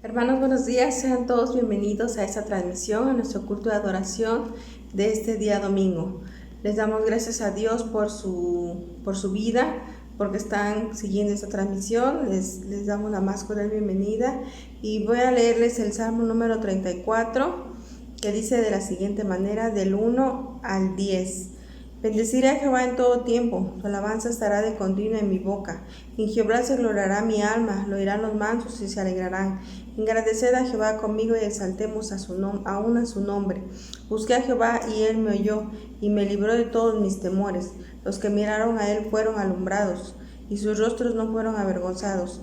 Hermanos, buenos días. Sean todos bienvenidos a esta transmisión, a nuestro culto de adoración de este día domingo. Les damos gracias a Dios por su vida, porque están siguiendo esta transmisión. Les damos la más cordial bienvenida y voy a leerles el Salmo número 34, que dice de la siguiente manera, del 1 al 10. Bendeciré a Jehová en todo tiempo, su alabanza estará de continuo en mi boca. En Jehová se gloriará mi alma, lo oirán los mansos y se alegrarán. Engrandeced a Jehová conmigo y exaltemos aún a su nombre. Busqué a Jehová y él me oyó y me libró de todos mis temores. Los que miraron a él fueron alumbrados y sus rostros no fueron avergonzados.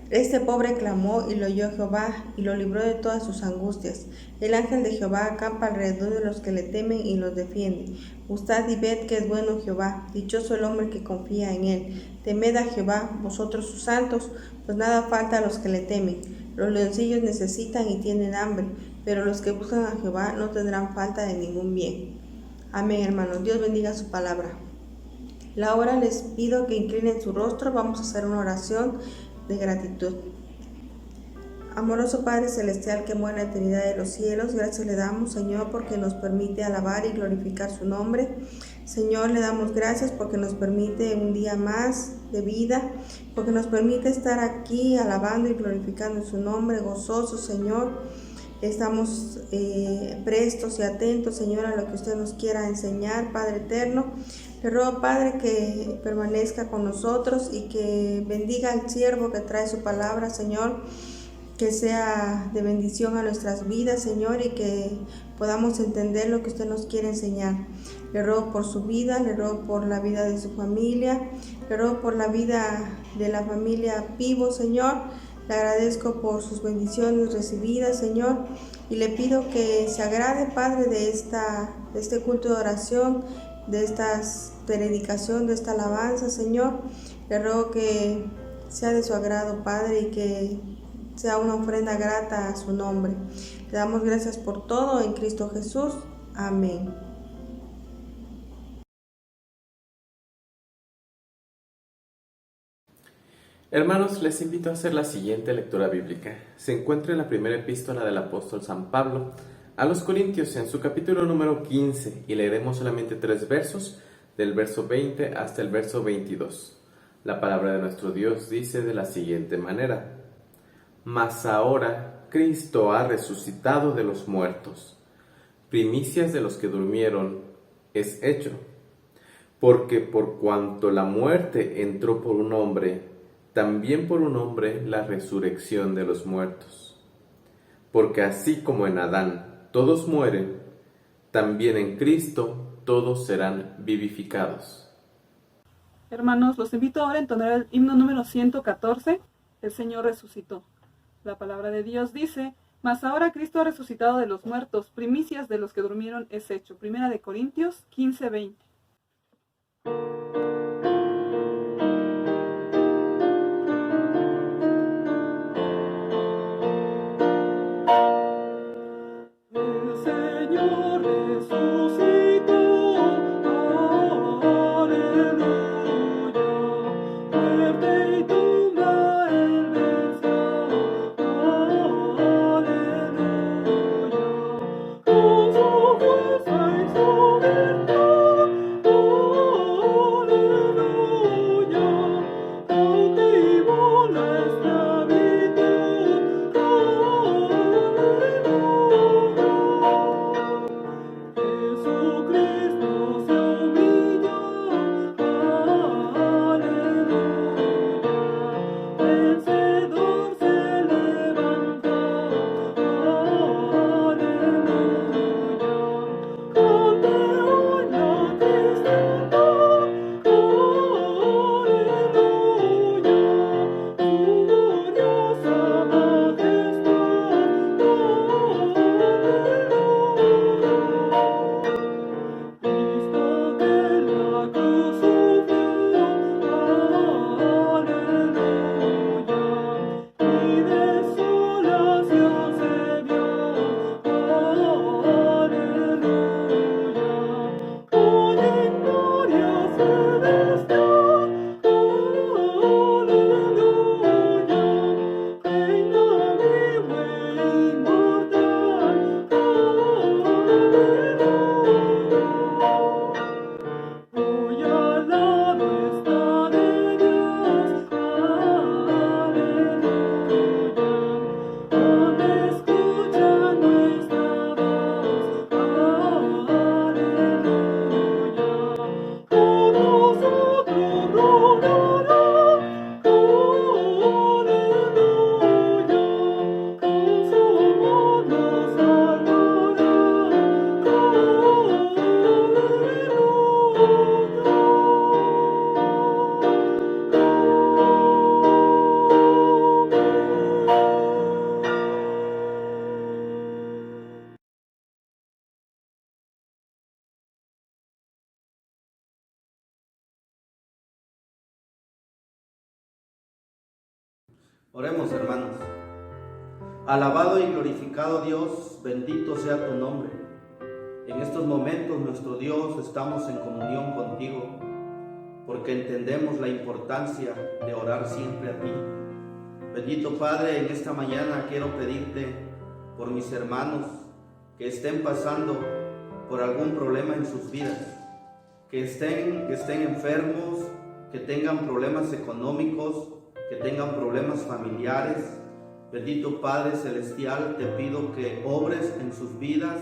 Este pobre clamó y lo oyó Jehová y lo libró de todas sus angustias. El ángel de Jehová acampa alrededor de los que le temen y los defiende. Gustad y ved que es bueno Jehová, dichoso el hombre que confía en él. Temed a Jehová, vosotros sus santos, pues nada falta a los que le temen. Los leoncillos necesitan y tienen hambre, pero los que buscan a Jehová no tendrán falta de ningún bien. Amén, hermanos. Dios bendiga su palabra. La hora les pido que inclinen su rostro. Vamos a hacer una oración de gratitud. Amoroso Padre Celestial que mora en la eternidad de los cielos, gracias le damos, Señor, porque nos permite alabar y glorificar su nombre. Señor, le damos gracias porque nos permite un día más de vida, porque nos permite estar aquí alabando y glorificando su nombre, gozosos, Señor. Estamos prestos y atentos, Señor, a lo que usted nos quiera enseñar, Padre eterno. Le ruego, Padre, que permanezca con nosotros y que bendiga al siervo que trae su palabra, Señor, que sea de bendición a nuestras vidas, Señor, y que podamos entender lo que usted nos quiere enseñar. Le ruego por su vida, le ruego por la vida de su familia, le ruego por la vida de la familia Pivo, Señor. Le agradezco por sus bendiciones recibidas, Señor, y le pido que se agrade, Padre, de este culto de oración, de esta dedicación, de esta alabanza, Señor. Le ruego que sea de su agrado, Padre, y que sea una ofrenda grata a su nombre. Le damos gracias por todo en Cristo Jesús. Amén. Hermanos, les invito a hacer la siguiente lectura bíblica. Se encuentra en la primera epístola del apóstol San Pablo a los Corintios, en su capítulo número 15, y leeremos solamente 3 versos, del verso 20 hasta el verso 22. La palabra de nuestro Dios dice de la siguiente manera: Mas ahora Cristo ha resucitado de los muertos, primicias de los que durmieron es hecho, porque por cuanto la muerte entró por un hombre, también por un hombre la resurrección de los muertos. Porque así como en Adán todos mueren, también en Cristo todos serán vivificados. Hermanos, los invito ahora a entonar el himno número 114, El Señor resucitó. La palabra de Dios dice: Mas ahora Cristo ha resucitado de los muertos, primicias de los que durmieron es hecho. Primera de Corintios 15:20. Oremos, hermanos. Alabado y glorificado Dios, bendito sea tu nombre. En estos momentos, nuestro Dios, estamos en comunión contigo, porque entendemos la importancia de orar siempre a ti. Bendito Padre, en esta mañana quiero pedirte por mis hermanos que estén pasando por algún problema en sus vidas, que estén enfermos, que tengan problemas económicos, que tengan problemas familiares. Bendito Padre Celestial, te pido que obres en sus vidas,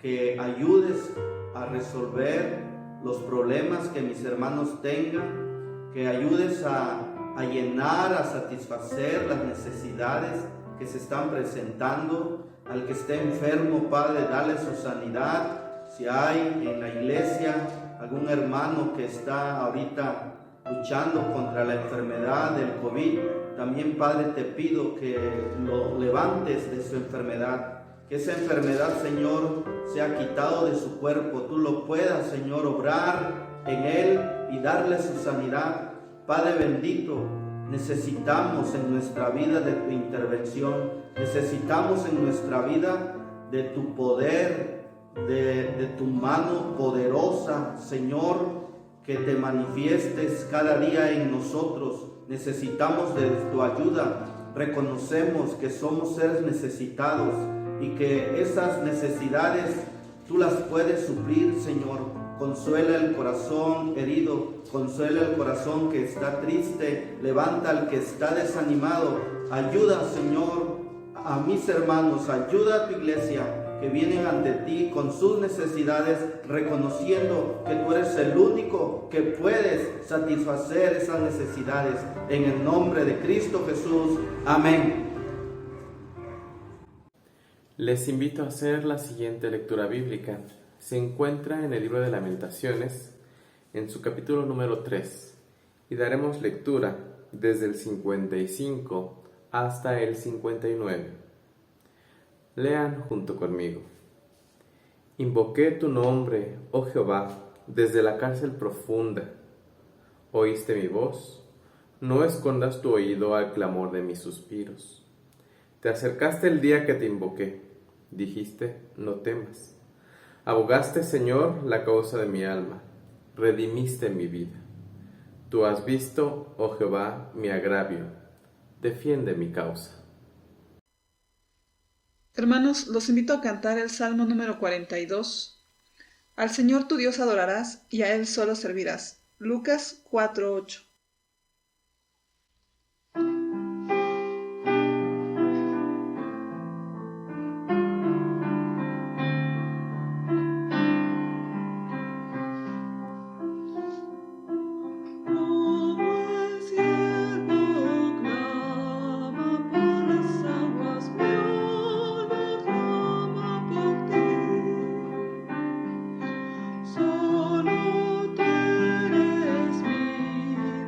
que ayudes a resolver los problemas que mis hermanos tengan, que ayudes a llenar, a satisfacer las necesidades que se están presentando. Al que esté enfermo, Padre, dale su sanidad. Si hay en la iglesia algún hermano que está ahorita luchando contra la enfermedad del COVID, también, Padre, te pido que lo levantes de su enfermedad, que esa enfermedad, Señor, sea quitado de su cuerpo. Tú lo puedas, Señor, obrar en él y darle su sanidad. Padre bendito, necesitamos en nuestra vida de tu intervención, necesitamos en nuestra vida de tu poder, de tu mano poderosa, Señor, que te manifiestes cada día en nosotros. Necesitamos de tu ayuda. Reconocemos que somos seres necesitados y que esas necesidades tú las puedes suplir, Señor. Consuela el corazón herido, consuela el corazón que está triste, levanta al que está desanimado. Ayuda, Señor, a mis hermanos, ayuda a tu iglesia que vienen ante ti con sus necesidades, reconociendo que tú eres el único que puedes satisfacer esas necesidades. En el nombre de Cristo Jesús. Amén. Les invito a hacer la siguiente lectura bíblica. Se encuentra en el libro de Lamentaciones, en su capítulo número 3, y daremos lectura desde el 55 hasta el 59. Lean junto conmigo. Invoqué tu nombre, oh Jehová, desde la cárcel profunda. Oíste mi voz, no escondas tu oído al clamor de mis suspiros. Te acercaste el día que te invoqué, dijiste, no temas. Abogaste, Señor, la causa de mi alma, redimiste mi vida. Tú has visto, oh Jehová, mi agravio, defiende mi causa. Hermanos, los invito a cantar el Salmo número 42. Al Señor tu Dios adorarás y a Él solo servirás. Lucas 4:8. Solo tú eres mi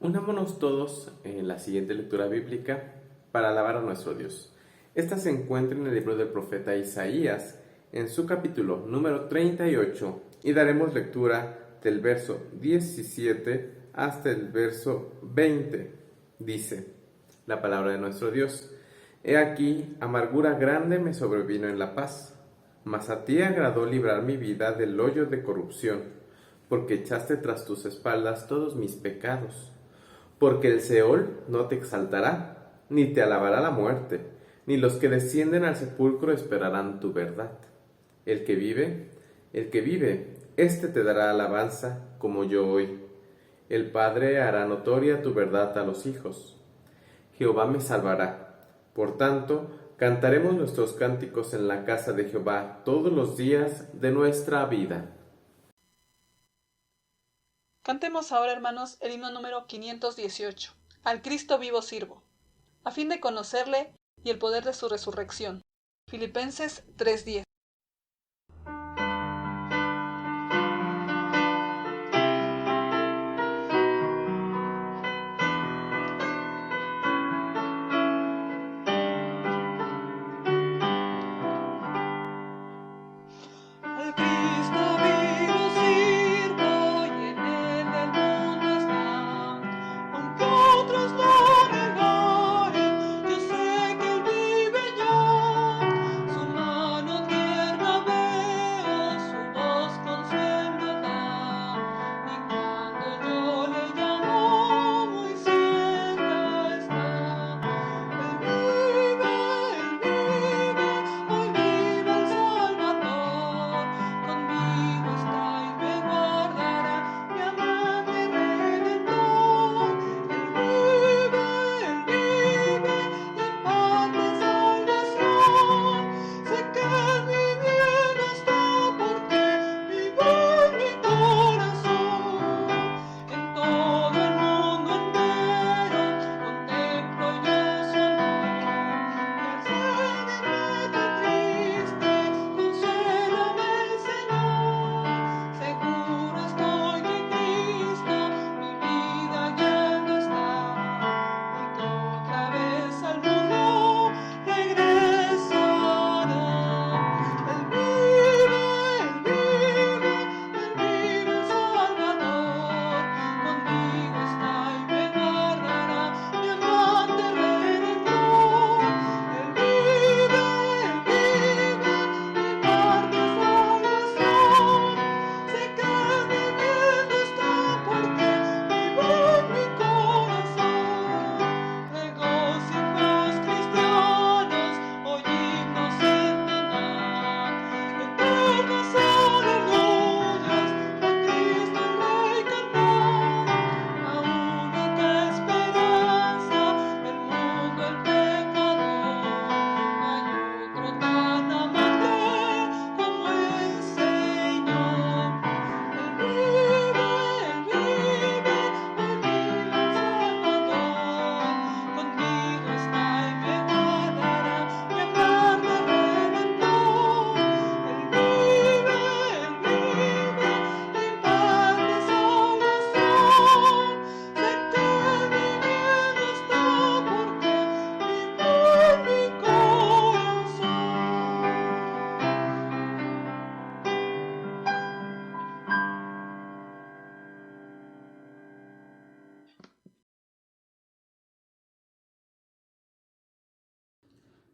Unámonos todos en la siguiente lectura bíblica para alabar a nuestro Dios. Esta se encuentra en el libro del profeta Isaías, en su capítulo número 38, y daremos lectura del verso 17 hasta el verso 20. Dice la palabra de nuestro Dios: He aquí, amargura grande me sobrevino en la paz, mas a ti agradó librar mi vida del hoyo de corrupción, porque echaste tras tus espaldas todos mis pecados. Porque el Seol no te exaltará, ni te alabará la muerte, ni los que descienden al sepulcro esperarán tu verdad. El que vive, éste te dará alabanza, como yo hoy. El Padre hará notoria tu verdad a los hijos. Jehová me salvará. Por tanto, cantaremos nuestros cánticos en la casa de Jehová todos los días de nuestra vida. Cantemos ahora, hermanos, el himno número 518. Al Cristo vivo sirvo, a fin de conocerle y el poder de su resurrección. Filipenses 3:10.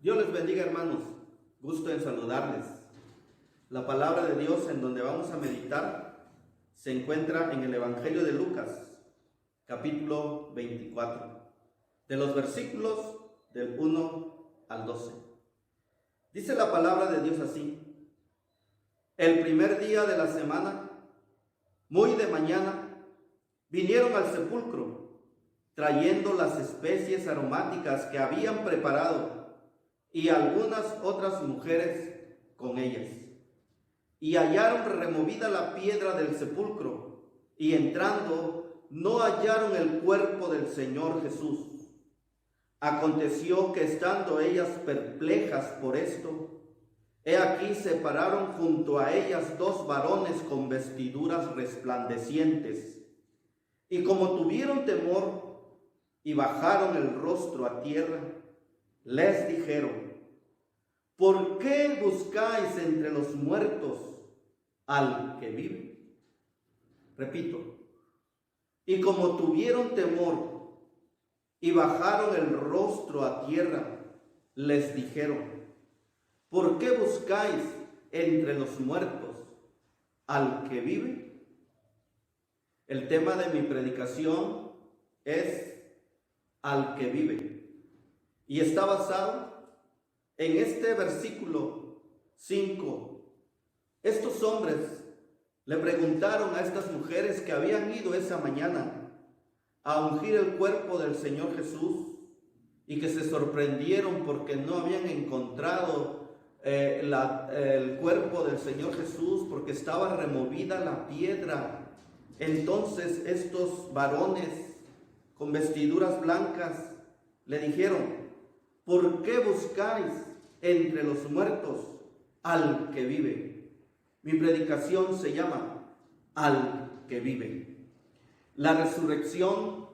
Dios les bendiga, hermanos. Gusto en saludarles. La palabra de Dios en donde vamos a meditar se encuentra en el Evangelio de Lucas, capítulo 24, de los versículos del 1 al 12. Dice la palabra de Dios así: El primer día de la semana, muy de mañana, vinieron al sepulcro, trayendo las especies aromáticas que habían preparado, y algunas otras mujeres con ellas. Y hallaron removida la piedra del sepulcro, y entrando no hallaron el cuerpo del Señor Jesús. Aconteció que estando ellas perplejas por esto, he aquí se pararon junto a ellas dos varones con vestiduras resplandecientes, Y como tuvieron temor y bajaron el rostro a tierra, les dijeron: ¿por qué buscáis entre los muertos al que vive? Repito, y como tuvieron temor y bajaron el rostro a tierra, les dijeron: ¿por qué buscáis entre los muertos al que vive? El tema de mi predicación es al que vive, y está basado en este versículo 5. Estos hombres le preguntaron a estas mujeres que habían ido esa mañana a ungir el cuerpo del Señor Jesús y que se sorprendieron porque no habían encontrado el cuerpo del Señor Jesús, porque estaba removida la piedra. Entonces estos varones con vestiduras blancas le dijeron: ¿por qué buscáis entre los muertos al que vive? Mi predicación se llama al que vive. La resurrección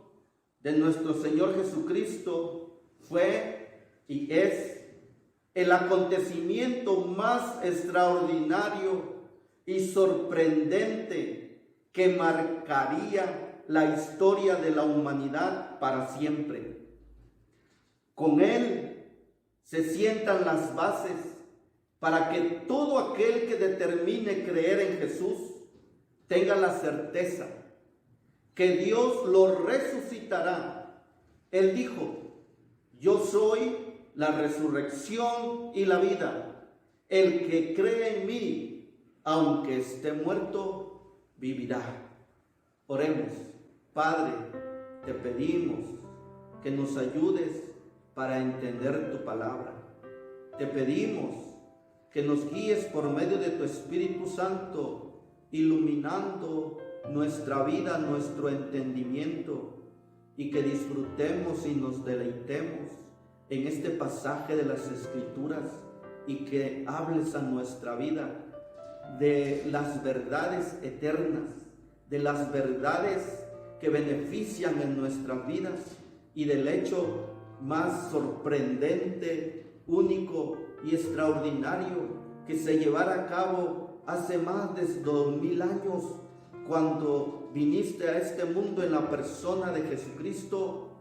de nuestro Señor Jesucristo fue y es el acontecimiento más extraordinario y sorprendente que marcaría la historia de la humanidad para siempre. Con él se sientan las bases para que todo aquel que determine creer en Jesús tenga la certeza que Dios lo resucitará. Él dijo: yo soy la resurrección y la vida. El que cree en mí, aunque esté muerto, vivirá. Oremos. Padre, te pedimos que nos ayudes para entender tu palabra. Te pedimos que nos guíes por medio de tu Espíritu Santo, iluminando nuestra vida, nuestro entendimiento, y que disfrutemos y nos deleitemos en este pasaje de las Escrituras, y que hables a nuestra vida de las verdades eternas, de las verdades que benefician en nuestras vidas, y del hecho más sorprendente, único y extraordinario que se llevara a cabo hace más de 2000 años, cuando viniste a este mundo en la persona de Jesucristo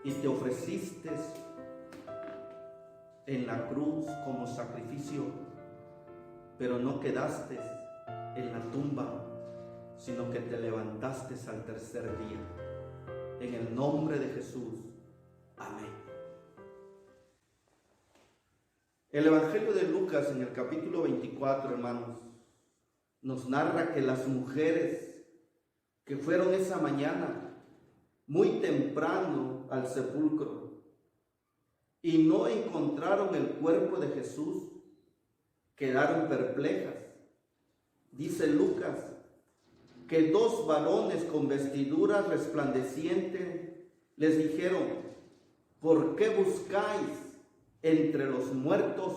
y te ofreciste en la cruz como sacrificio, pero no quedaste en la tumba, sino que te levantaste al tercer día. En el nombre de Jesús. Amén. El Evangelio de Lucas, en el capítulo 24, hermanos, nos narra que las mujeres que fueron esa mañana muy temprano al sepulcro y no encontraron el cuerpo de Jesús, quedaron perplejas. Dice Lucas que 2 varones con vestiduras resplandecientes les dijeron: ¿por qué buscáis entre los muertos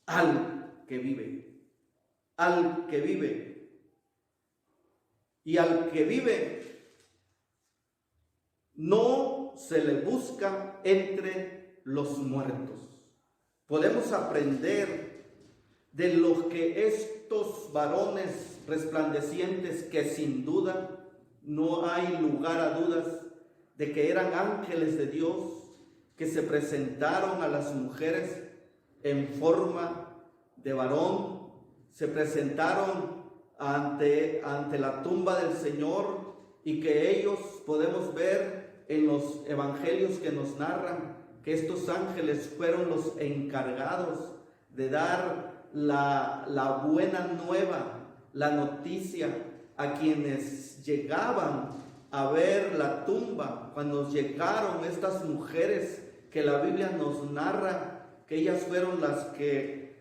al que vive? Al que vive. Y al que vive no se le busca entre los muertos. Podemos aprender de lo que estos varones resplandecientes, que sin duda no hay lugar a dudas de que eran ángeles de Dios, que se presentaron a las mujeres en forma de varón, se presentaron ante la tumba del Señor, y que ellos podemos ver en los evangelios que nos narran que estos ángeles fueron los encargados de dar la buena nueva, la noticia a quienes llegaban a ver la tumba. Cuando llegaron estas mujeres, que la Biblia nos narra que ellas fueron las que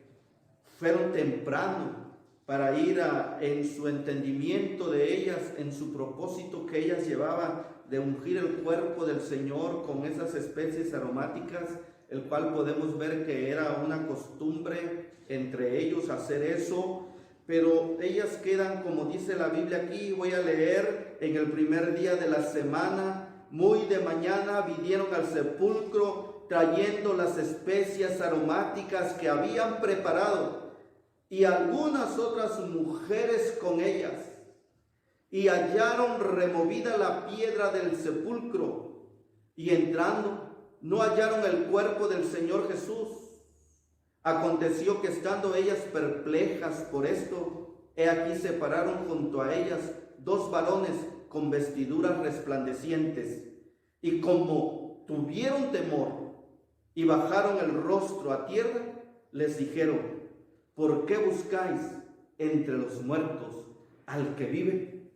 fueron temprano para ir en su entendimiento de ellas, en su propósito que ellas llevaban de ungir el cuerpo del Señor con esas especies aromáticas, el cual podemos ver que era una costumbre entre ellos hacer eso. pero ellas quedan, como dice la Biblia aquí, voy a leer, en el primer día de la semana, muy de mañana vinieron al sepulcro trayendo las especias aromáticas que habían preparado y algunas otras mujeres con ellas, y hallaron removida la piedra del sepulcro, y entrando no hallaron el cuerpo del Señor Jesús. Aconteció que estando ellas perplejas por esto, he aquí se pararon junto a ellas dos varones con vestiduras resplandecientes, y como tuvieron temor y bajaron el rostro a tierra, les dijeron: ¿por qué buscáis entre los muertos al que vive?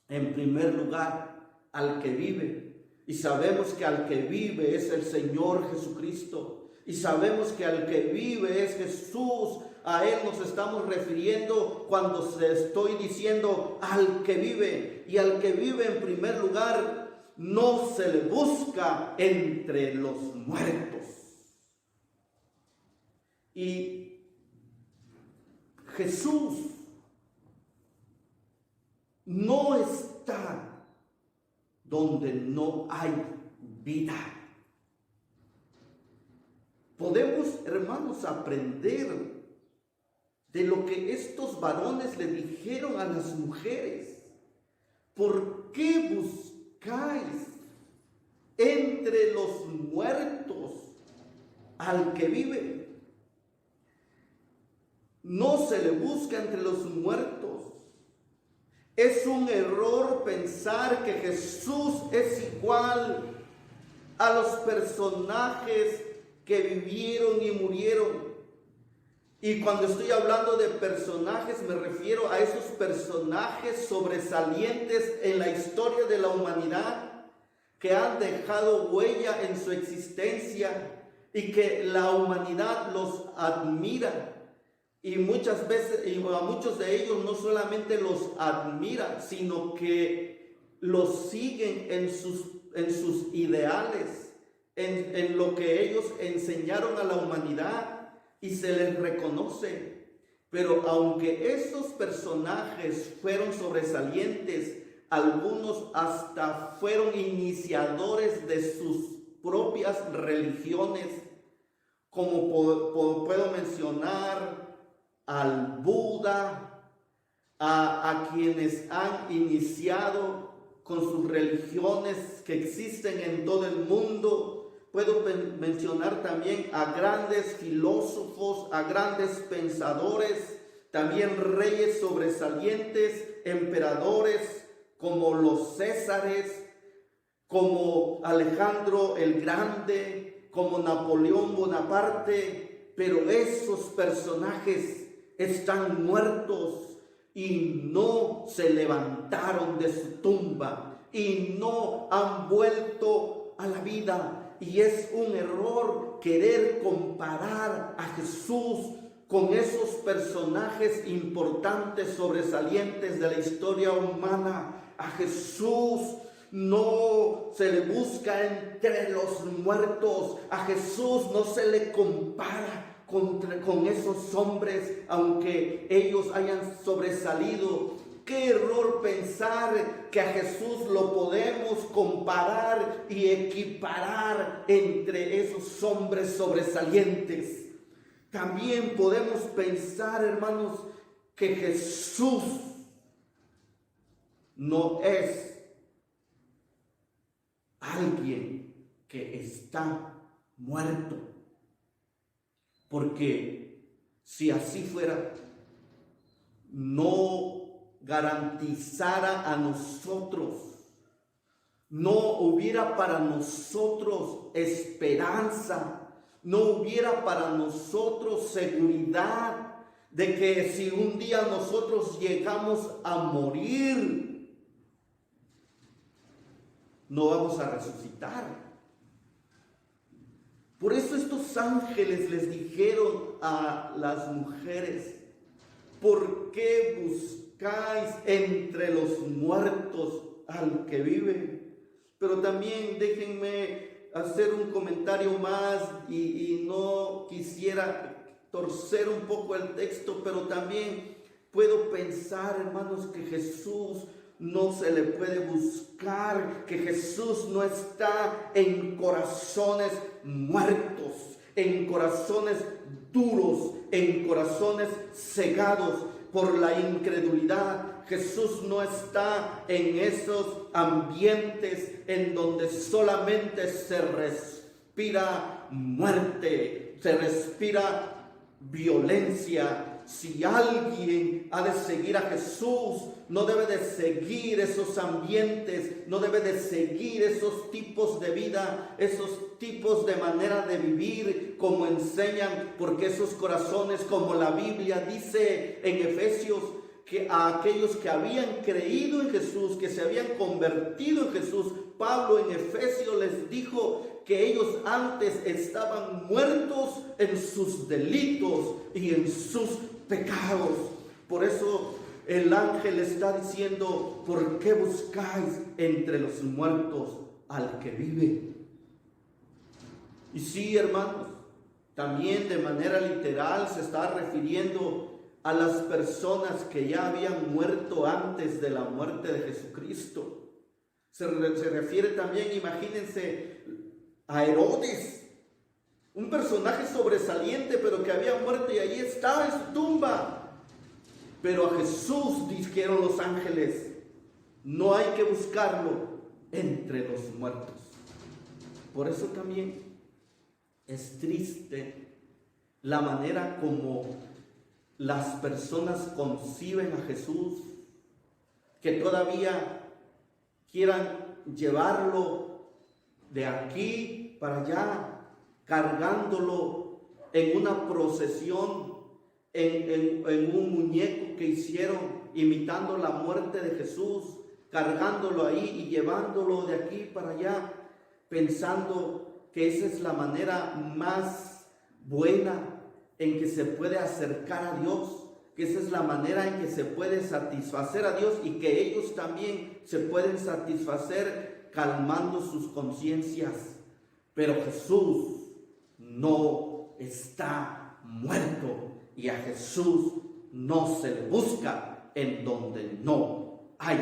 En primer lugar, al que vive. Y sabemos que al que vive es el Señor Jesucristo. Y sabemos que al que vive es Jesús. A Él nos estamos refiriendo cuando estoy diciendo al que vive. Y al que vive en primer lugar no se le busca entre los muertos. Y Jesús no está donde no hay vida. Podemos, hermanos, aprender de lo que estos varones le dijeron a las mujeres. ¿Por qué buscáis entre los muertos al que vive? No se le busca entre los muertos. Es un error pensar que Jesús es igual a los personajes que vivieron y murieron. Y cuando estoy hablando de personajes, me refiero a esos personajes sobresalientes en la historia de la humanidad, que han dejado huella en su existencia y que la humanidad los admira. Y muchas veces, y a muchos de ellos no solamente los admira, sino que los siguen en sus ideales, en lo que ellos enseñaron a la humanidad, y se les reconoce. Pero aunque esos personajes fueron sobresalientes, algunos hasta fueron iniciadores de sus propias religiones, como puedo mencionar al Buda, a quienes han iniciado con sus religiones que existen en todo el mundo. Puedo mencionar también a grandes filósofos, a grandes pensadores, también reyes sobresalientes, emperadores como los Césares, como Alejandro el Grande, como Napoleón Bonaparte. Pero esos personajes están muertos y no se levantaron de su tumba y no han vuelto a la vida. Y es un error querer comparar a Jesús con esos personajes importantes, sobresalientes de la historia humana. A Jesús no se le busca entre los muertos. A Jesús no se le compara con esos hombres, aunque ellos hayan sobresalido. Qué error pensar que a Jesús lo podemos comparar y equiparar entre esos hombres sobresalientes. También podemos pensar, hermanos, que Jesús no es alguien que está muerto. Porque si así fuera, no garantizara a nosotros, no hubiera para nosotros esperanza, no hubiera para nosotros seguridad de que si un día nosotros llegamos a morir, no vamos a resucitar. Por eso estos ángeles les dijeron a las mujeres: ¿por qué buscáis entre los muertos al que vive? Pero también déjenme hacer un comentario más y no quisiera torcer un poco el texto, pero también puedo pensar, hermanos, que Jesús no se le puede buscar, que Jesús no está en corazones muertos, en corazones duros, en corazones cegados por la incredulidad. Jesús no está en esos ambientes en donde solamente se respira muerte, se respira violencia. Si alguien ha de seguir a Jesús, no debe de seguir esos ambientes, no debe de seguir esos tipos de vida, esos tipos de manera de vivir como enseñan, porque esos corazones, como la Biblia dice en Efesios, que a aquellos que habían creído en Jesús, que se habían convertido en Jesús, Pablo en Efesios les dijo que ellos antes estaban muertos en sus delitos y en sus pecados. Por eso el ángel está diciendo: ¿por qué buscáis entre los muertos al que vive? Y sí, hermanos, también de manera literal se está refiriendo a las personas que ya habían muerto antes de la muerte de Jesucristo. Se refiere también, imagínense, a Herodes, un personaje sobresaliente, pero que había muerto y allí estaba en su tumba. Pero a Jesús dijeron los ángeles: no hay que buscarlo entre los muertos. Por eso también es triste la manera como las personas conciben a Jesús, que todavía quieran llevarlo de aquí para allá, cargándolo en una procesión, en un muñeco que hicieron, imitando la muerte de Jesús, cargándolo ahí y llevándolo de aquí para allá, pensando que esa es la manera más buena en que se puede acercar a Dios, que esa es la manera en que se puede satisfacer a Dios, y que ellos también se pueden satisfacer calmando sus conciencias. Pero Jesús no está muerto, y a Jesús no se le busca en donde no hay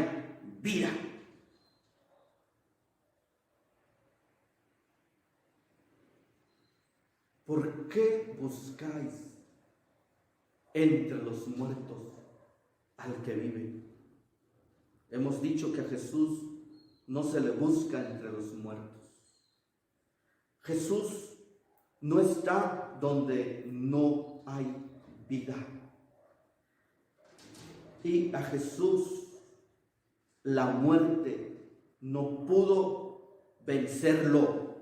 vida. ¿Por qué buscáis entre los muertos al que vive? Hemos dicho que a Jesús no se le busca entre los muertos. Jesús no está donde no hay vida. Y a Jesús la muerte no pudo vencerlo.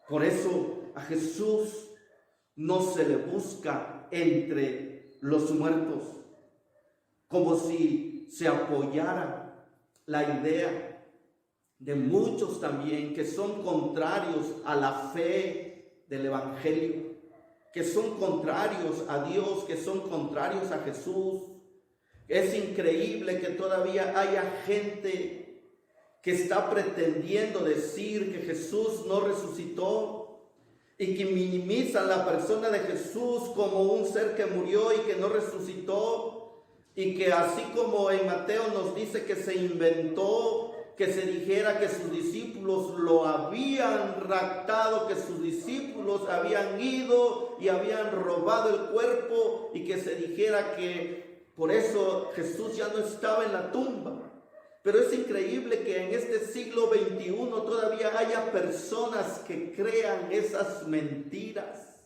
Por eso a Jesús no se le busca entre los muertos, como si se apoyara la idea de muchos también que son contrarios a la fe del Evangelio, que son contrarios a Dios, que son contrarios a Jesús. Es increíble que todavía haya gente que está pretendiendo decir que Jesús no resucitó, y que minimizan la persona de Jesús como un ser que murió y que no resucitó, y que así como en Mateo nos dice que se inventó que se dijera que sus discípulos lo habían raptado, que sus discípulos habían ido y habían robado el cuerpo, y que se dijera que por eso Jesús ya no estaba en la tumba. Pero es increíble que en este siglo XXI todavía haya personas que crean esas mentiras.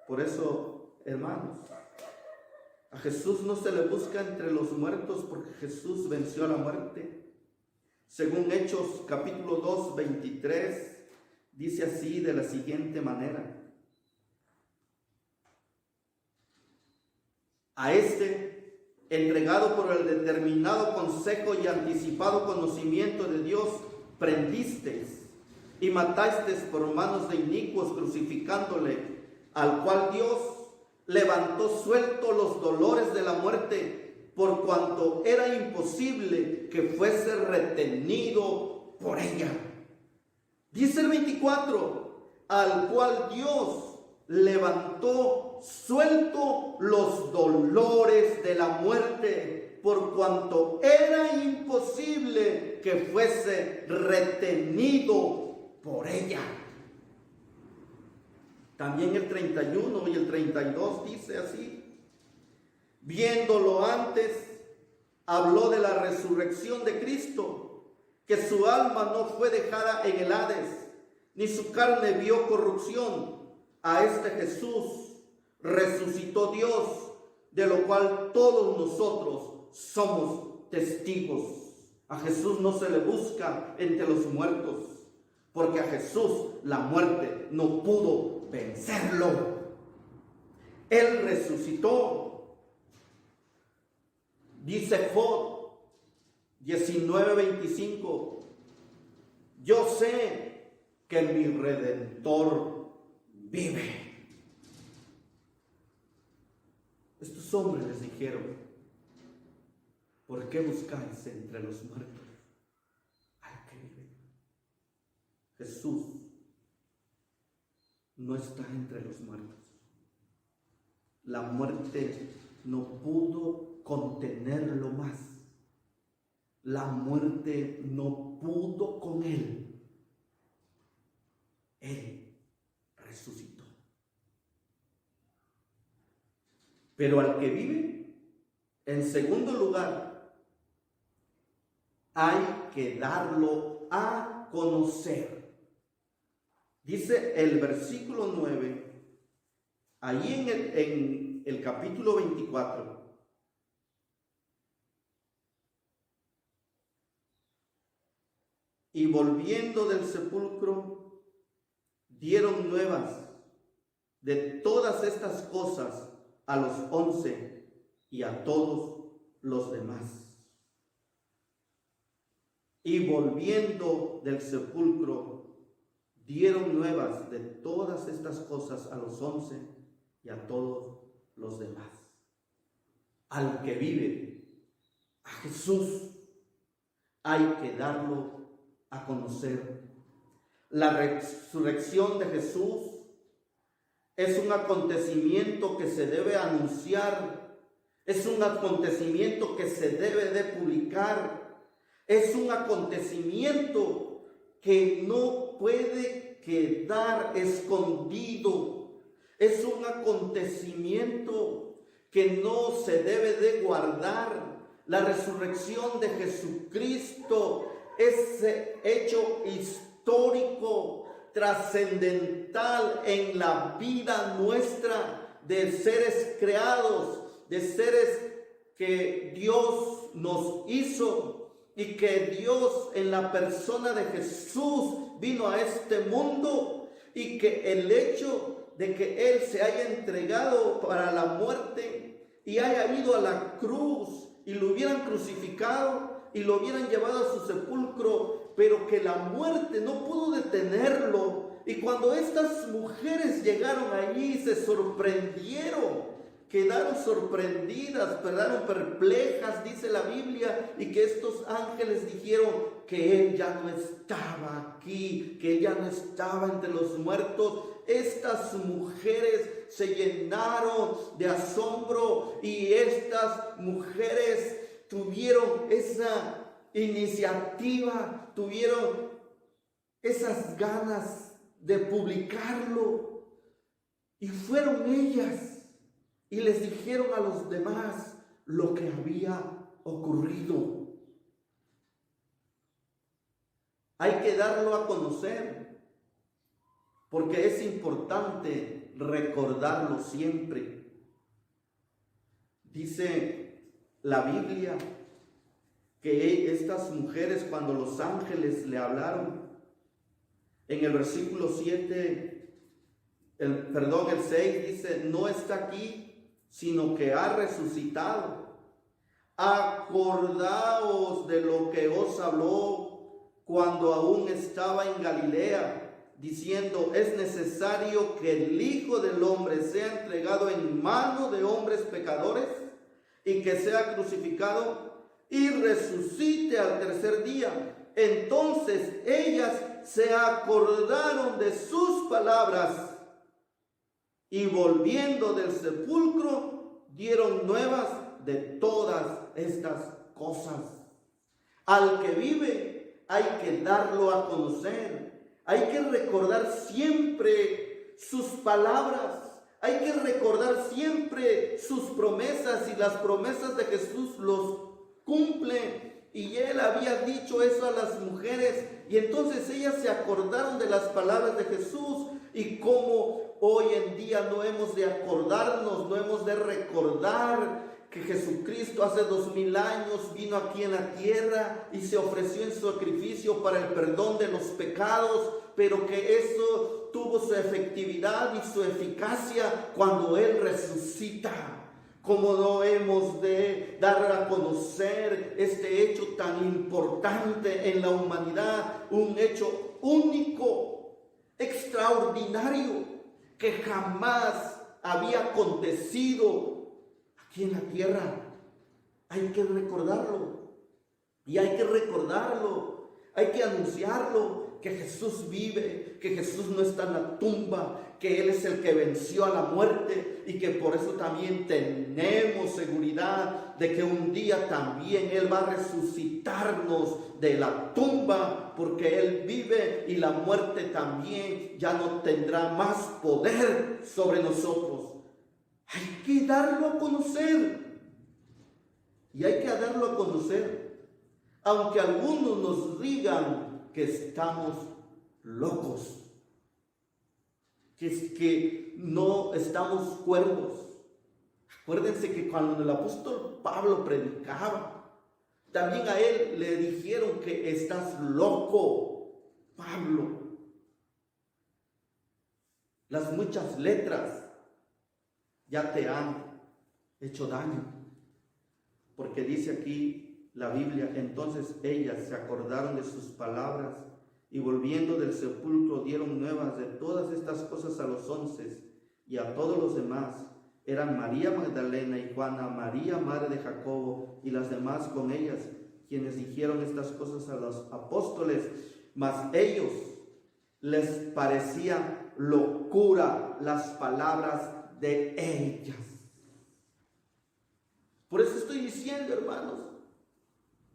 Por eso, hermanos, a Jesús no se le busca entre los muertos, porque Jesús venció a la muerte. Según Hechos capítulo 2, 23, dice así de la siguiente manera: a este, entregado por el determinado consejo y anticipado conocimiento de Dios, prendisteis y matasteis por manos de inicuos, crucificándole, al cual Dios levantó suelto los dolores de la muerte, por cuanto era imposible que fuese retenido por ella. Dice el 24, al cual Dios levantó suelto los dolores de la muerte, por cuanto era imposible que fuese retenido por ella. También el 31 y el 32 dice así: viéndolo antes, habló de la resurrección de Cristo, que su alma no fue dejada en el Hades, ni su carne vio corrupción. A este Jesús resucitó Dios, de lo cual todos nosotros somos testigos. A Jesús no se le busca entre los muertos, porque a Jesús la muerte no pudo vencerlo. Él resucitó. Dice Job 19:25: yo sé que mi Redentor vive. Estos hombres les dijeron: ¿por qué buscáis entre los muertos al que vive? Jesús no está entre los muertos. La muerte no pudo contenerlo más. La muerte no pudo con él. Él resucitó. Pero al que vive, en segundo lugar, hay que darlo a conocer. Dice el versículo 9, ahí en el capítulo 24. Y volviendo del sepulcro, dieron nuevas de todas estas cosas a los 11 y a todos los demás. Y volviendo del sepulcro, dieron nuevas de todas estas cosas a los 11 y a todos los demás. Al que vive, a Jesús, hay que darlo a conocer. La resurrección de Jesús es un acontecimiento que se debe anunciar, es un acontecimiento que se debe de publicar, es un acontecimiento que no puede quedar escondido, es un acontecimiento que no se debe de guardar. La resurrección de Jesucristo, ese hecho histórico, trascendental en la vida nuestra de seres creados, de seres que Dios nos hizo y que Dios en la persona de Jesús vino a este mundo, y que el hecho de que Él se haya entregado para la muerte y haya ido a la cruz y lo hubieran crucificado y lo hubieran llevado a su sepulcro, pero que la muerte no pudo detenerlo. Y cuando estas mujeres llegaron allí, se sorprendieron, quedaron sorprendidas, quedaron perplejas, dice la Biblia, y que estos ángeles dijeron que Él ya no estaba aquí, que Él ya no estaba entre los muertos. Estas mujeres se llenaron de asombro, y estas mujeres tuvieron esa iniciativa, tuvieron esas ganas de publicarlo, y fueron ellas y les dijeron a los demás lo que había ocurrido. Hay que darlo a conocer, porque es importante recordarlo siempre. Dice la Biblia que estas mujeres, cuando los ángeles le hablaron, en el versículo 7, el 6 dice: no está aquí, sino que ha resucitado. Acordaos de lo que os habló cuando aún estaba en Galilea, diciendo: es necesario que el Hijo del Hombre sea entregado en mano de hombres pecadores, y que sea crucificado y resucite al tercer día. Entonces ellas se acordaron de sus palabras y volviendo del sepulcro dieron nuevas de todas estas cosas. Al que vive hay que darlo a conocer, hay que recordar siempre sus palabras, hay que recordar siempre sus promesas, y las promesas de Jesús los cumple. Y él había dicho eso a las mujeres, y entonces ellas se acordaron de las palabras de Jesús. Y como hoy en día no hemos de acordarnos, no hemos de recordar que Jesucristo hace 2000 años vino aquí en la tierra y se ofreció en sacrificio para el perdón de los pecados, pero que eso tuvo su efectividad y su eficacia cuando Él resucita. Como no hemos de dar a conocer este hecho tan importante en la humanidad, un hecho único, extraordinario, que jamás había acontecido aquí en la tierra. Hay que recordarlo, y hay que recordarlo, hay que anunciarlo, que Jesús vive, que Jesús no está en la tumba, que Él es el que venció a la muerte, y que por eso también tenemos seguridad de que un día también Él va a resucitarnos de la tumba, porque Él vive y la muerte también ya no tendrá más poder sobre nosotros. Hay que darlo a conocer, y hay que darlo a conocer, aunque algunos nos digan que estamos locos, que no estamos cuerdos. Acuérdense que cuando el apóstol Pablo predicaba, también a él le dijeron que estás loco, Pablo. Las muchas letras ya te han hecho daño, porque dice aquí la Biblia: entonces ellas se acordaron de sus palabras y volviendo del sepulcro dieron nuevas de todas estas cosas a los 11 y a todos los demás. Eran María Magdalena y Juana, María madre de Jacobo y las demás con ellas, quienes dijeron estas cosas a los apóstoles, mas ellos les parecía locura las palabras de ellas. Por eso estoy diciendo, hermanos,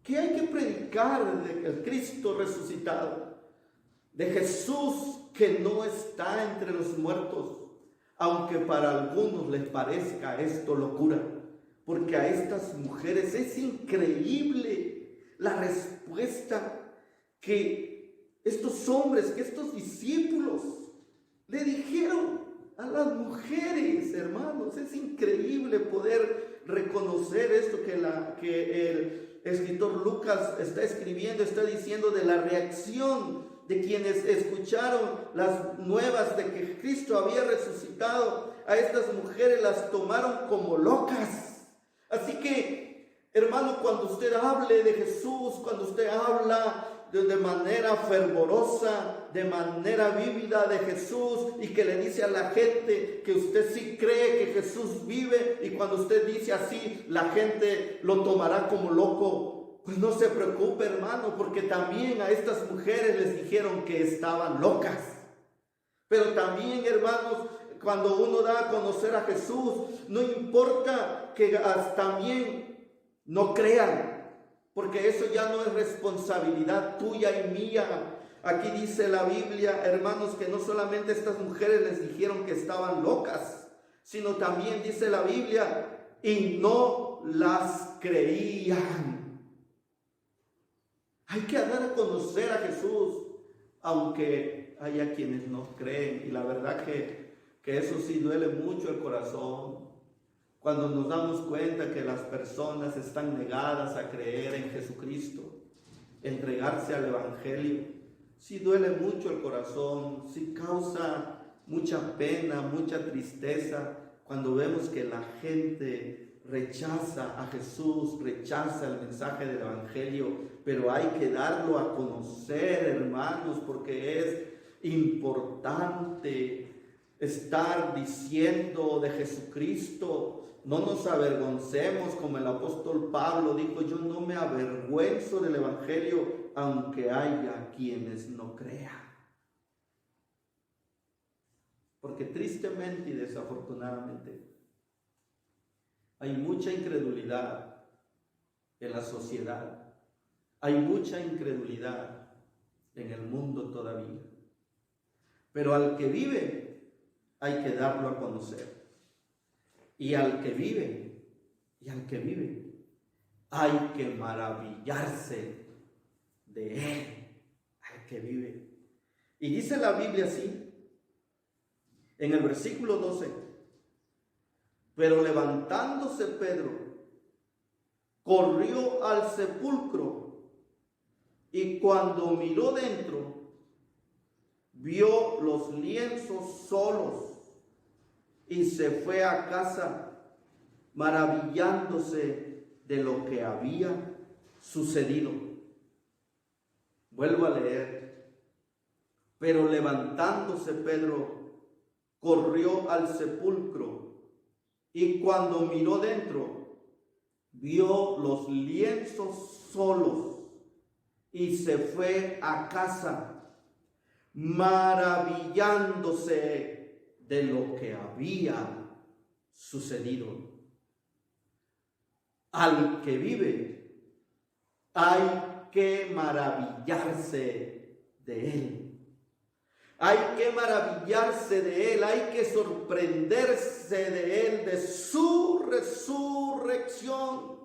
que hay que predicar del Cristo resucitado, de Jesús que no está entre los muertos, aunque para algunos les parezca esto locura, porque a estas mujeres es increíble la respuesta que estos hombres, que estos discípulos le dijeron a las mujeres, hermanos. Es increíble poder reconocer esto que el escritor Lucas está escribiendo, está diciendo de la reacción de quienes escucharon las nuevas de que Cristo había resucitado. A estas mujeres las tomaron como locas. Así que, hermano, cuando usted hable de Jesús, cuando usted habla de manera fervorosa, de manera vívida de Jesús, y que le dice a la gente que usted sí cree que Jesús vive, y cuando usted dice así, la gente lo tomará como loco, pues no se preocupe, hermano, porque también a estas mujeres les dijeron que estaban locas. Pero también, hermanos, cuando uno da a conocer a Jesús, no importa que también no crean, porque eso ya no es responsabilidad tuya y mía. Aquí dice la Biblia, hermanos, que no solamente estas mujeres les dijeron que estaban locas, sino también dice la Biblia, y no las creían. Hay que dar a conocer a Jesús, aunque haya quienes no creen. Y la verdad que eso sí duele mucho el corazón. Cuando nos damos cuenta que las personas están negadas a creer en Jesucristo, entregarse al Evangelio, sí duele mucho el corazón, sí causa mucha pena, mucha tristeza, cuando vemos que la gente rechaza a Jesús, rechaza el mensaje del Evangelio. Pero hay que darlo a conocer, hermanos, porque es importante estar diciendo de Jesucristo. No nos avergoncemos, como el apóstol Pablo dijo, yo no me avergüenzo del Evangelio, aunque haya quienes no crean. porque tristemente y desafortunadamente hay mucha incredulidad en la sociedad, hay mucha incredulidad en el mundo todavía, pero al que vive hay que darlo a conocer, y al que vive hay que maravillarse de él, al que vive. Y dice la Biblia así, en el versículo 12, pero levantándose Pedro, corrió al sepulcro, y cuando miró dentro, vio los lienzos solos, y se fue a casa maravillándose de lo que había sucedido. Vuelvo a leer. Pero levantándose Pedro, corrió al sepulcro, y cuando miró dentro, vio los lienzos solos, y se fue a casa maravillándose de lo que había sucedido. Al que vive hay que maravillarse de él. Hay que maravillarse de él, hay que sorprenderse de él, de su resurrección.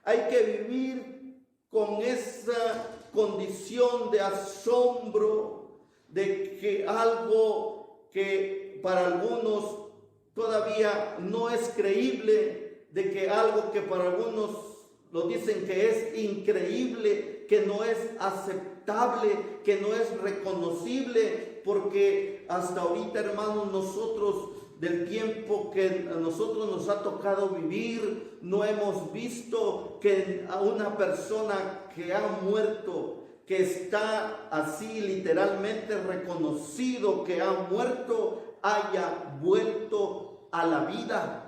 Hay que vivir con esa condición de asombro, de que algo que para algunos todavía no es creíble, de que algo que para algunos lo dicen que es increíble, que no es aceptable, que no es reconocible, porque hasta ahorita, hermanos, nosotros del tiempo que a nosotros nos ha tocado vivir, no hemos visto que a una persona que ha muerto, que está así literalmente reconocido que ha muerto, haya vuelto a la vida.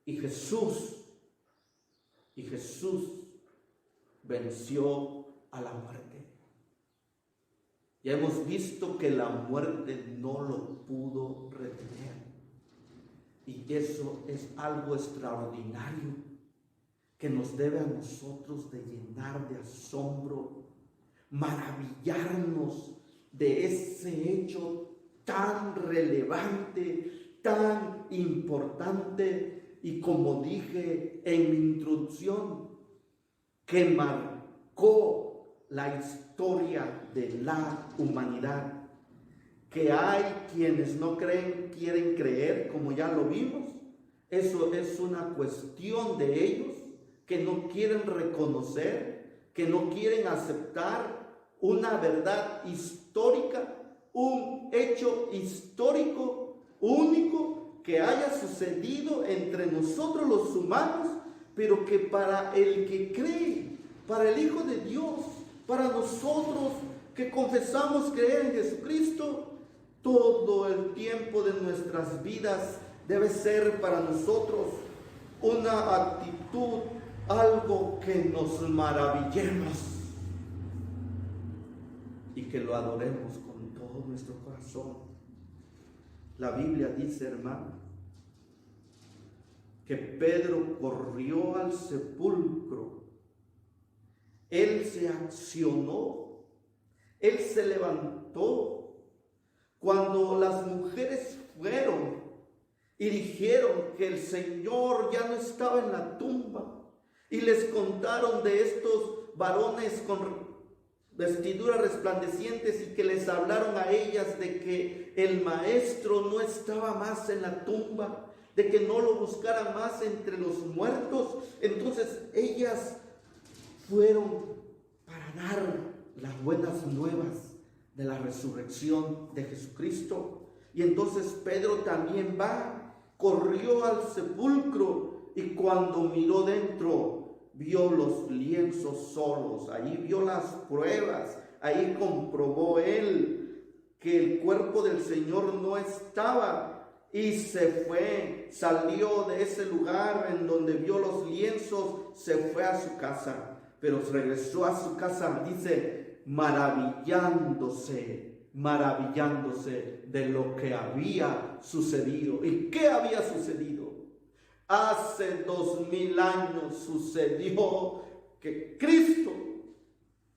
Y Jesús venció a la muerte. Ya hemos visto que la muerte no lo pudo retener. Y eso es algo extraordinario que nos debe a nosotros de llenar de asombro, maravillarnos de ese hecho tan relevante, tan importante, y como dije en mi introducción, que marcó la historia de la humanidad. Que hay quienes no creen, quieren creer, como ya lo vimos. Eso es una cuestión de ellos, que no quieren reconocer, que no quieren aceptar una verdad histórica, un hecho histórico único que haya sucedido entre nosotros los humanos, pero que para el que cree, para el Hijo de Dios, para nosotros que confesamos creer en Jesucristo, todo el tiempo de nuestras vidas debe ser para nosotros una actitud, algo que nos maravillemos y que lo adoremos con todo nuestro corazón. La Biblia dice, hermano, que Pedro corrió al sepulcro. Él se accionó, él se levantó. Cuando las mujeres fueron y dijeron que el Señor ya no estaba en la tumba, y les contaron de estos varones con vestiduras resplandecientes y que les hablaron a ellas de que el maestro no estaba más en la tumba, de que no lo buscaran más entre los muertos, entonces ellas fueron para dar las buenas nuevas de la resurrección de Jesucristo. Y entonces Pedro también corrió al sepulcro, y cuando miró dentro, vio los lienzos solos, ahí vio las pruebas, ahí comprobó él que el cuerpo del Señor no estaba, y se fue, salió de ese lugar en donde vio los lienzos, se fue a su casa. pero regresó a su casa, dice, maravillándose de lo que había sucedido. ¿Y qué había sucedido? Hace 2000 años sucedió que Cristo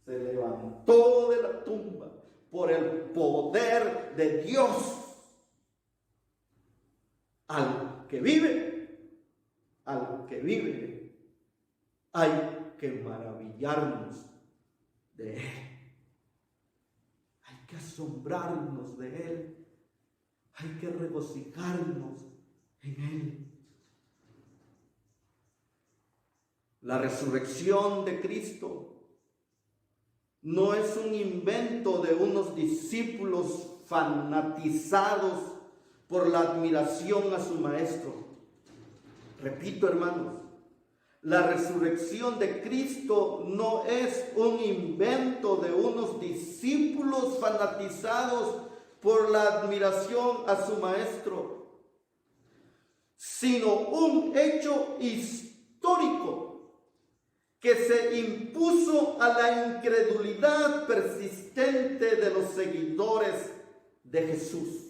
se levantó de la tumba por el poder de Dios. Al que vive, hay que maravillarnos de Él. Hay que asombrarnos de Él. Hay que regocijarnos en Él. La resurrección de Cristo no es un invento de unos discípulos fanatizados por la admiración a su maestro. Repito, hermanos, la resurrección de Cristo no es un invento de unos discípulos fanatizados por la admiración a su maestro, sino un hecho histórico que se impuso a la incredulidad persistente de los seguidores de Jesús.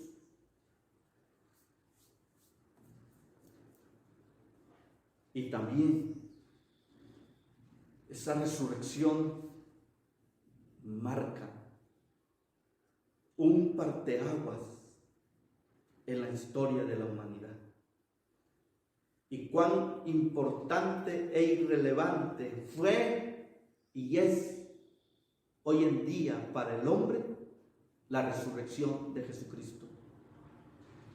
Y también esa resurrección marca un parteaguas en la historia de la humanidad. Y cuán importante e irrelevante fue y es hoy en día para el hombre la resurrección de Jesucristo.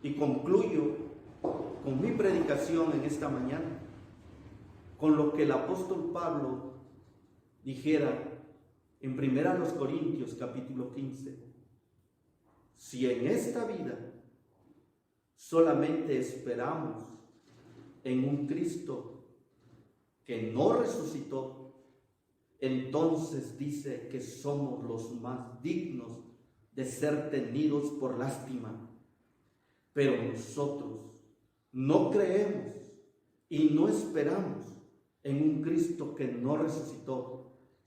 Y concluyo con mi predicación en esta mañana con lo que el apóstol Pablo dijera en 1 Corintios capítulo 15. Si en esta vida solamente esperamos en un Cristo que no resucitó, entonces dice que somos los más dignos de ser tenidos por lástima. Pero nosotros no creemos y no esperamos en un Cristo que no resucitó,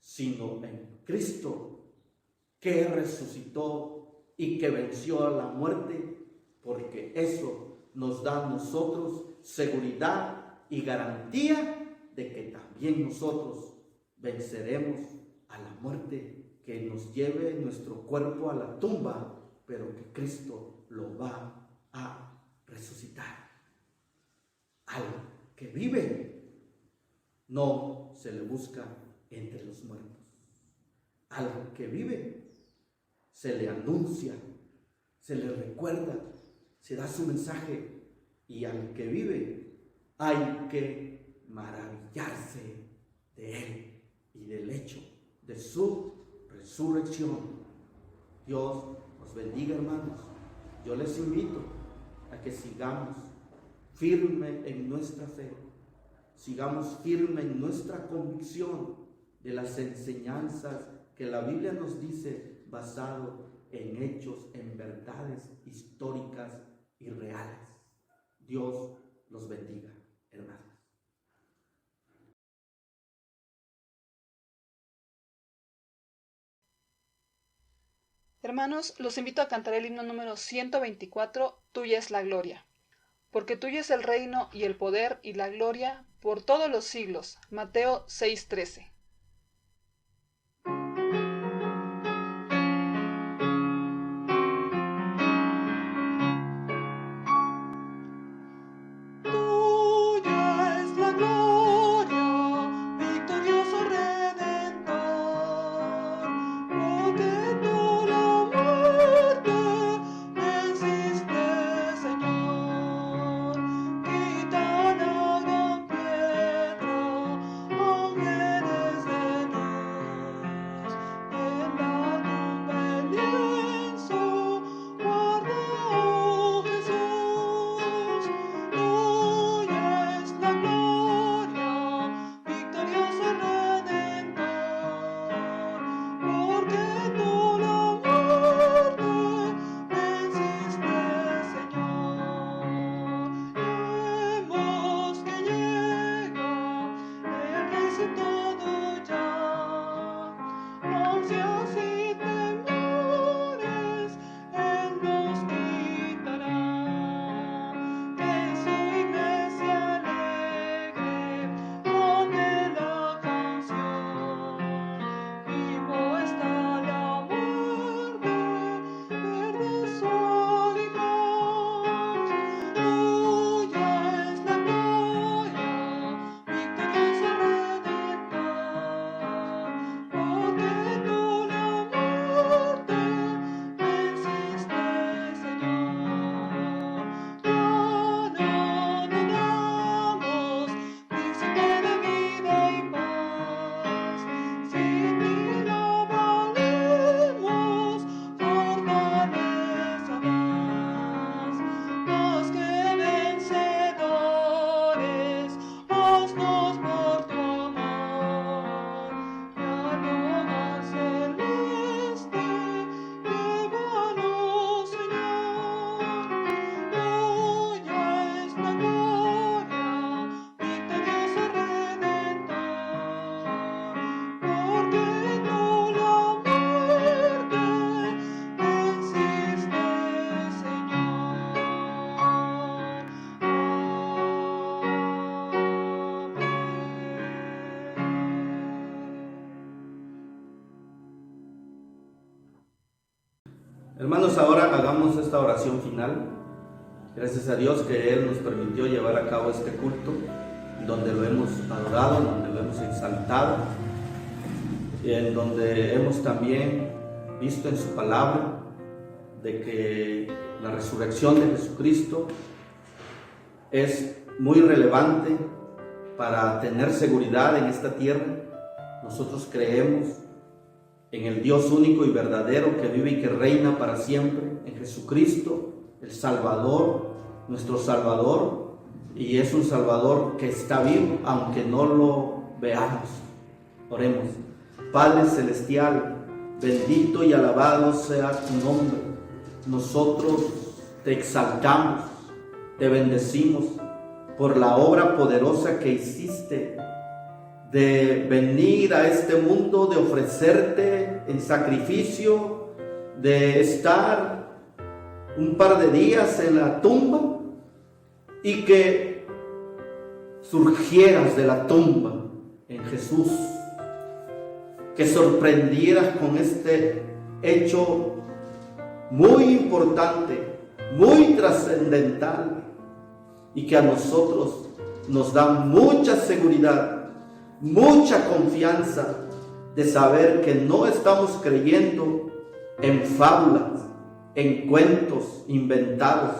sino en Cristo que resucitó y que venció a la muerte, porque eso nos da a nosotros seguridad y garantía de que también nosotros venceremos a la muerte, que nos lleve nuestro cuerpo a la tumba, pero que Cristo lo va a resucitar. Al que vive no se le busca entre los muertos. Al que vive se le anuncia, se le recuerda, se da su mensaje, y al que vive hay que maravillarse de él y del hecho de su resurrección. Dios os bendiga, hermanos. Yo les invito a que sigamos firme en nuestra fe, sigamos firme en nuestra convicción de las enseñanzas que la Biblia nos dice, basado en hechos, en verdades históricas y reales. Dios los bendiga, hermanos. Hermanos, los invito a cantar el himno número 124, Tuya es la gloria. Porque tuyo es el reino y el poder y la gloria por todos los siglos. Mateo 6:13. Quita la gran piedra, aunque Hermanos, ahora hagamos esta oración final. Gracias a Dios que Él nos permitió llevar a cabo este culto, donde lo hemos adorado, donde lo hemos exaltado, y en donde hemos también visto en su palabra de que la resurrección de Jesucristo es muy relevante para tener seguridad en esta tierra. Nosotros creemos en el Dios único y verdadero que vive y que reina para siempre, en Jesucristo, el Salvador, nuestro Salvador, y es un Salvador que está vivo, aunque no lo veamos. Oremos. Padre Celestial, bendito y alabado sea tu nombre. Nosotros te exaltamos, te bendecimos por la obra poderosa que hiciste de venir a este mundo, de ofrecerte en sacrificio, de estar un par de días en la tumba y que surgieras de la tumba en Jesús, que sorprendieras con este hecho muy importante, muy trascendental, y que a nosotros nos da mucha seguridad, mucha confianza de saber que no estamos creyendo en fábulas, en cuentos inventados,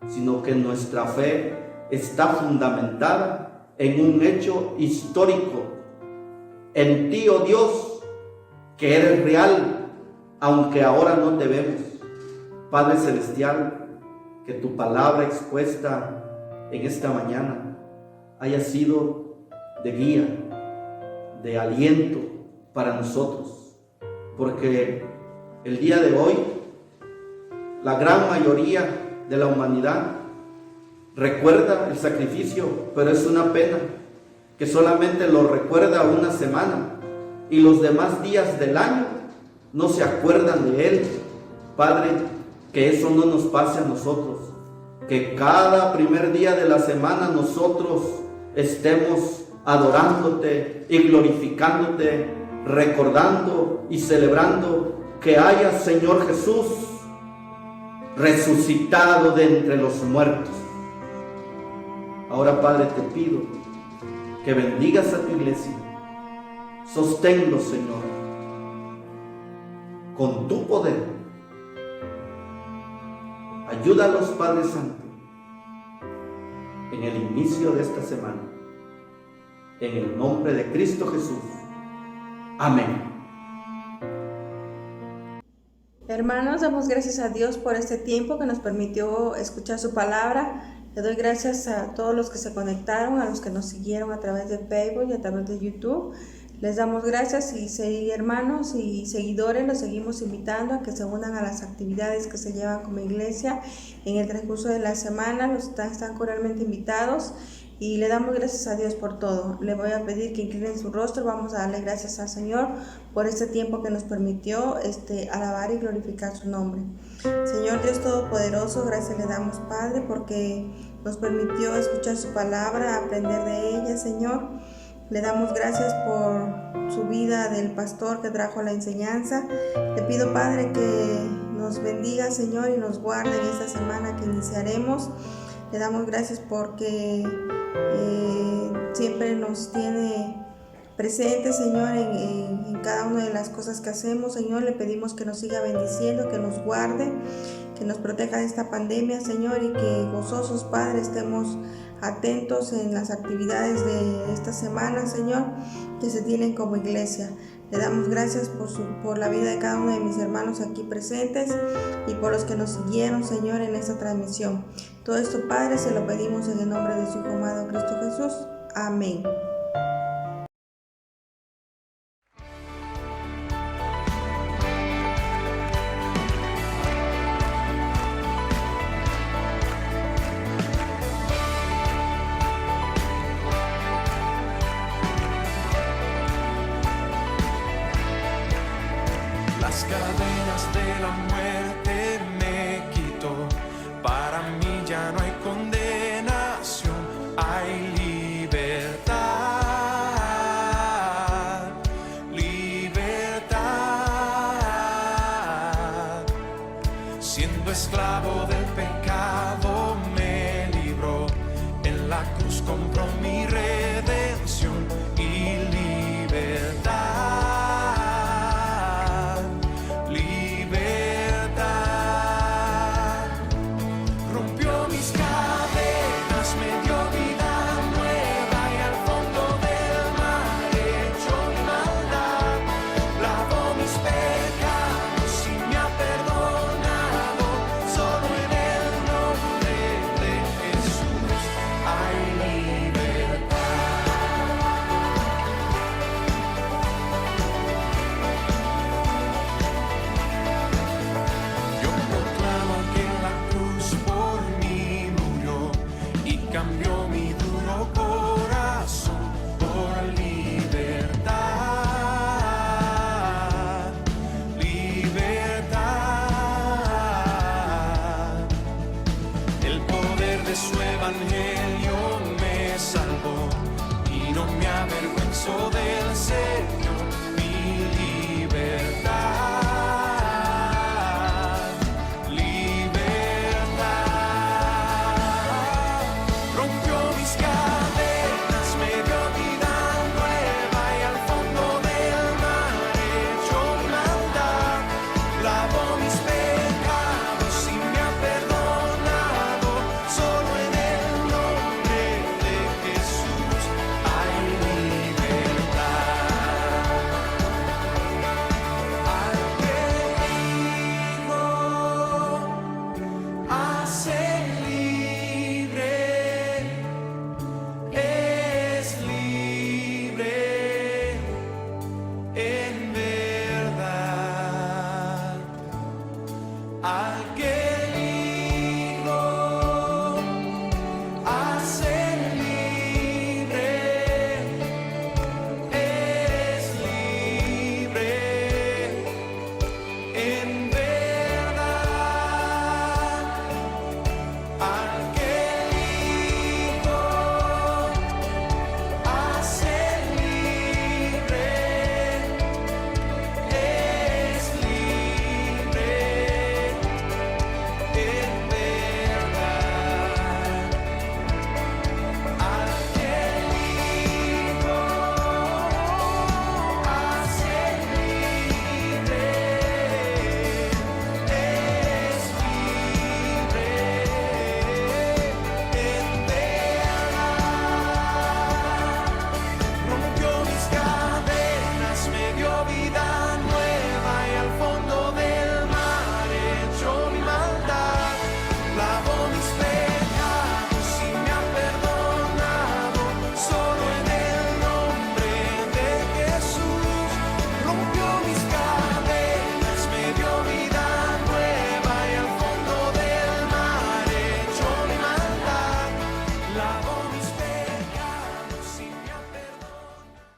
sino que nuestra fe está fundamentada en un hecho histórico, en ti, oh Dios, que eres real, aunque ahora no te vemos. Padre Celestial, que tu palabra expuesta en esta mañana haya sido de guía, de aliento para nosotros, porque el día de hoy la gran mayoría de la humanidad recuerda el sacrificio, pero es una pena que solamente lo recuerda una semana y los demás días del año no se acuerdan de él. Padre, que eso no nos pase a nosotros, que cada primer día de la semana nosotros estemos adorándote y glorificándote, recordando y celebrando que hayas, Señor Jesús, resucitado de entre los muertos. Ahora, Padre, te pido que bendigas a tu iglesia, sosténlo, Señor, con tu poder. Ayúdalos, Padre Santo, en el inicio de esta semana, en el nombre de Cristo Jesús. Amén. Hermanos, damos gracias a Dios por este tiempo que nos permitió escuchar su palabra. Le doy gracias a todos los que se conectaron, a los que nos siguieron a través de Facebook y a través de YouTube. Les damos gracias y hermanos y seguidores, los seguimos invitando a que se unan a las actividades que se llevan como iglesia en el transcurso de la semana. Están cordialmente invitados y le damos gracias a Dios por todo. Le voy a pedir que inclinen su rostro. Vamos a darle gracias al Señor por este tiempo que nos permitió alabar y glorificar su nombre. Señor Dios Todopoderoso, gracias le damos, Padre, porque nos permitió escuchar su palabra, aprender de ella, Señor. Le damos gracias por su vida del pastor que trajo la enseñanza. Le pido, Padre, que nos bendiga, Señor, y nos guarde en esta semana que iniciaremos. Le damos gracias porque siempre nos tiene presente, Señor, en cada una de las cosas que hacemos. Señor, le pedimos que nos siga bendiciendo, que nos guarde, que nos proteja de esta pandemia, Señor, y que gozosos, Padre, estemos atentos en las actividades de esta semana, Señor, que se tienen como iglesia. Le damos gracias por la vida de cada uno de mis hermanos aquí presentes y por los que nos siguieron, Señor, en esta transmisión. Todo esto, Padre, se lo pedimos en el nombre de su Hijo amado Cristo Jesús. Amén. Las cadenas de la muerte me quitó, para mí ya no hay condenación, hay libertad, libertad. siendo esclavo del pecado me libró, en la cruz compró mi